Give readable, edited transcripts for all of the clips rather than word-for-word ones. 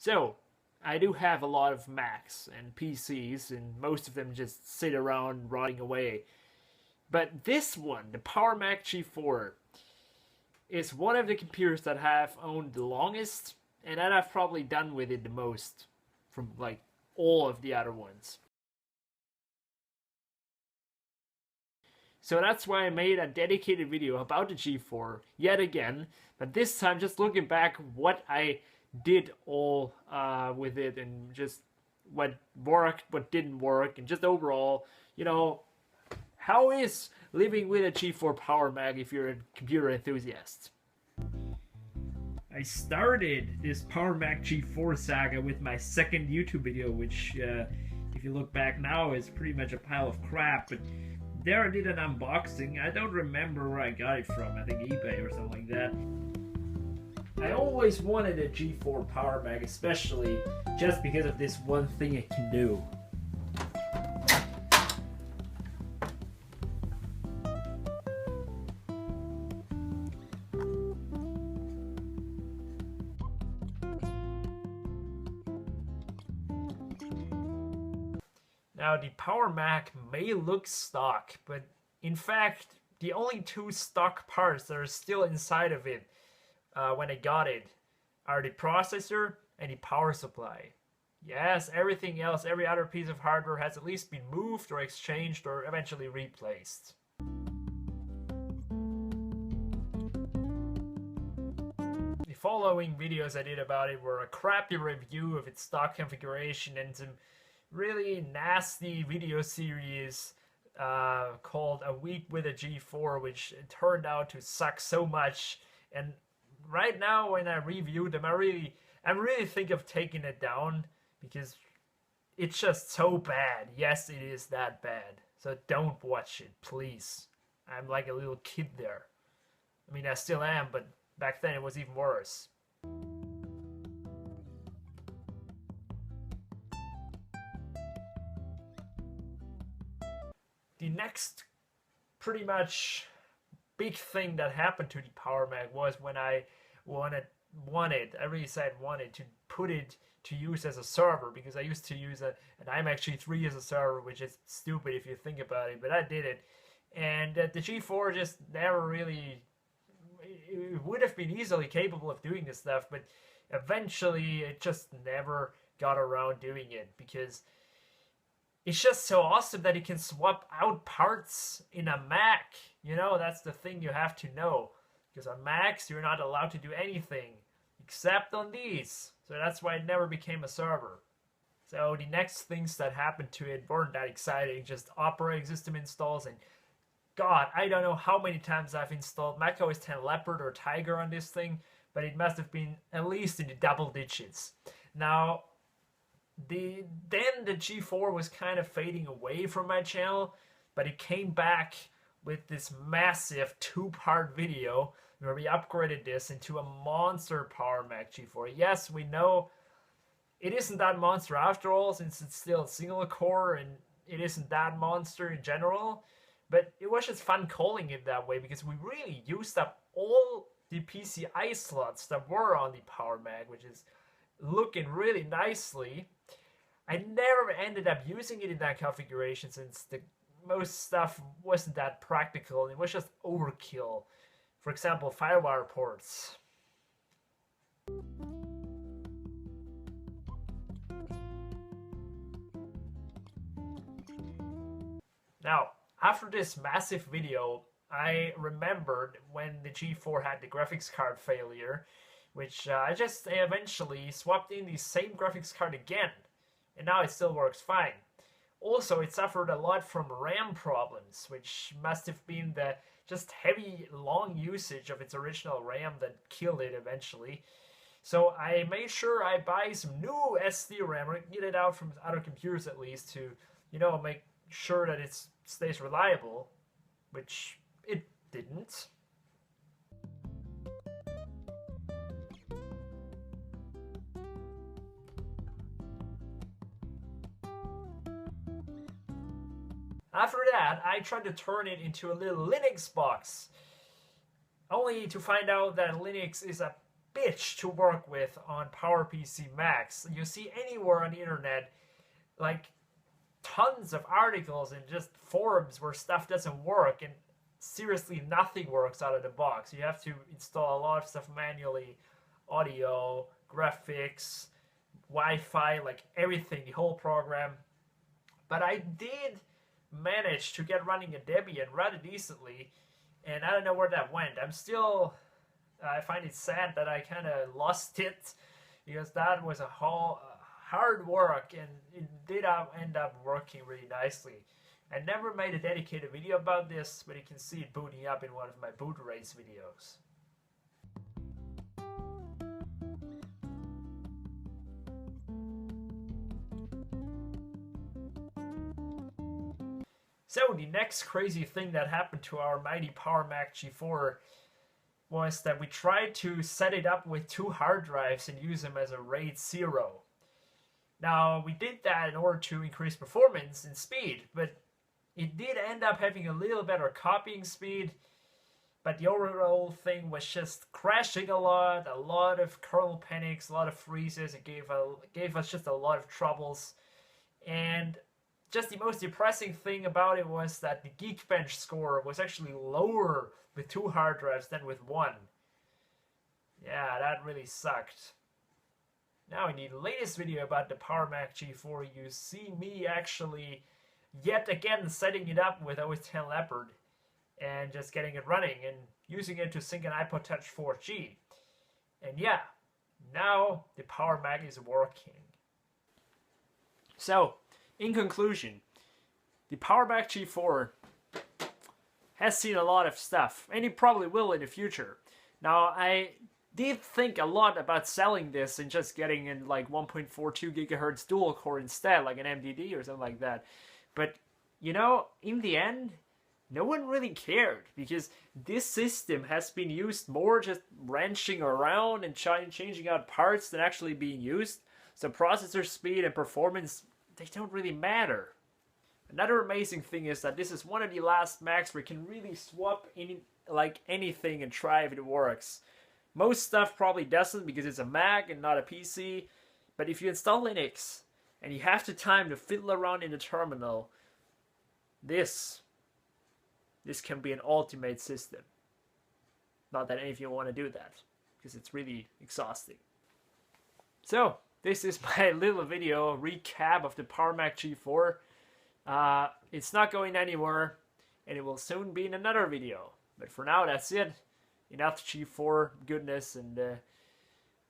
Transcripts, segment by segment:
So, I do have a lot of Macs and PCs, and most of them just sit around rotting away. But this one, the PowerMac G4, is one of the computers that I've owned the longest, and that I've probably done with it the most from like all of the other ones. So that's why I made a dedicated video about the G4 yet again, but this time just looking back what I did all with it and just what worked, what didn't work, and just overall, how is living with a G4 PowerMac if you're a computer enthusiast? I started this PowerMac G4 saga with my second YouTube video, which, if you look back now, is pretty much a pile of crap, but there I did an unboxing. I don't remember where I got it from, I think eBay or something like that. I always wanted a G4 PowerMac, especially just because of this one thing it can do. Now, the PowerMac may look stock, but in fact, the only two stock parts that are still inside of it when I got it are the processor and the power supply. Yes, everything else, every other piece of hardware has at least been moved or exchanged or eventually replaced. The following videos I did about it were a crappy review of its stock configuration and some really nasty video series called A Week with a G4, which turned out to suck so much. And right now, when I review them, I really think of taking it down because it's just so bad. Yes, it is that bad. So don't watch it, please. I'm like a little kid there. I mean, I still am, but back then it was even worse. The next pretty much big thing that happened to the PowerMac was when I wanted, I really said wanted to put it to use as a server, because I used to use an iMac G3 as a server, which is stupid if you think about it, but I did it. And the G4 just never really, it would have been easily capable of doing this stuff, but eventually it just never got around doing it, because it's just so awesome that you can swap out parts in a Mac. That's the thing you have to know. Because on Macs, you're not allowed to do anything except on these. So that's why it never became a server. So the next things that happened to it weren't that exciting. Just operating system installs. And God, I don't know how many times I've installed macOS 10 Leopard or Tiger on this thing. But it must have been at least in the double digits. Now, then the G4 was kind of fading away from my channel, but it came back with this massive two-part video where we upgraded this into a monster PowerMac G4. Yes, we know it isn't that monster after all, since it's still single core and it isn't that monster in general, but it was just fun calling it that way because we really used up all the PCI slots that were on the PowerMac, which is looking really nicely. I never ended up using it in that configuration since most stuff wasn't that practical. It was just overkill. For example, FireWire ports. Now, after this massive video, I remembered when the G4 had the graphics card failure, which I just eventually swapped in the same graphics card again, and now it still works fine. Also, it suffered a lot from RAM problems, which must have been the just heavy, long usage of its original RAM that killed it eventually. So I made sure I buy some new SD RAM, or get it out from other computers at least, to, make sure that it stays reliable, which it didn't. After that, I tried to turn it into a little Linux box, only to find out that Linux is a bit glitch to work with on PowerPC Macs. You see anywhere on the internet, like tons of articles and just forums where stuff doesn't work, and seriously nothing works out of the box. You have to install a lot of stuff manually, audio, graphics, Wi-Fi, like everything, the whole program. But I did manage to get running a Debian rather decently, and I don't know where that went. I find it sad that I kind of lost it, because that was a whole hard work, and it did end up working really nicely. I never made a dedicated video about this, but you can see it booting up in one of my boot race videos. So the next crazy thing that happened to our mighty PowerMac G4 was that we tried to set it up with 2 hard drives and use them as a RAID 0. Now, we did that in order to increase performance and speed, but it did end up having a little better copying speed, but the overall thing was just crashing a lot of kernel panics, a lot of freezes. It gave us just a lot of troubles, and just the most depressing thing about it was that the Geekbench score was actually lower with 2 hard drives than with 1. Yeah, that really sucked. Now in the latest video about the PowerMac G4, you see me actually yet again setting it up with OS X Leopard and just getting it running and using it to sync an iPod Touch 4G. And yeah, now the PowerMac is working. So, in conclusion, the PowerMac G4 has seen a lot of stuff, and it probably will in the future. Now, I did think a lot about selling this and just getting in like 1.42 gigahertz dual core instead, like an MDD or something like that. But, you know, in the end, no one really cared, because this system has been used more just wrenching around and changing out parts than actually being used. So processor speed and performance, they don't really matter. Another amazing thing is that this is one of the last Macs where you can really swap in like anything and try if it works. Most stuff probably doesn't because it's a Mac and not a PC, but if you install Linux and you have the time to fiddle around in the terminal, this can be an ultimate system. Not that any of you want to do that, because it's really exhausting. So, this is my little video recap of the PowerMac G4. It's not going anywhere, and it will soon be in another video. But for now, that's it. Enough G4 goodness, and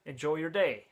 enjoy your day.